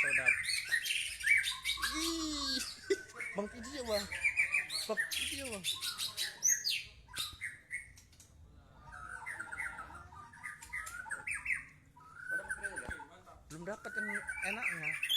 sedap. Ih, bang video bang, stop video bang. Belum dapat yang enaknya.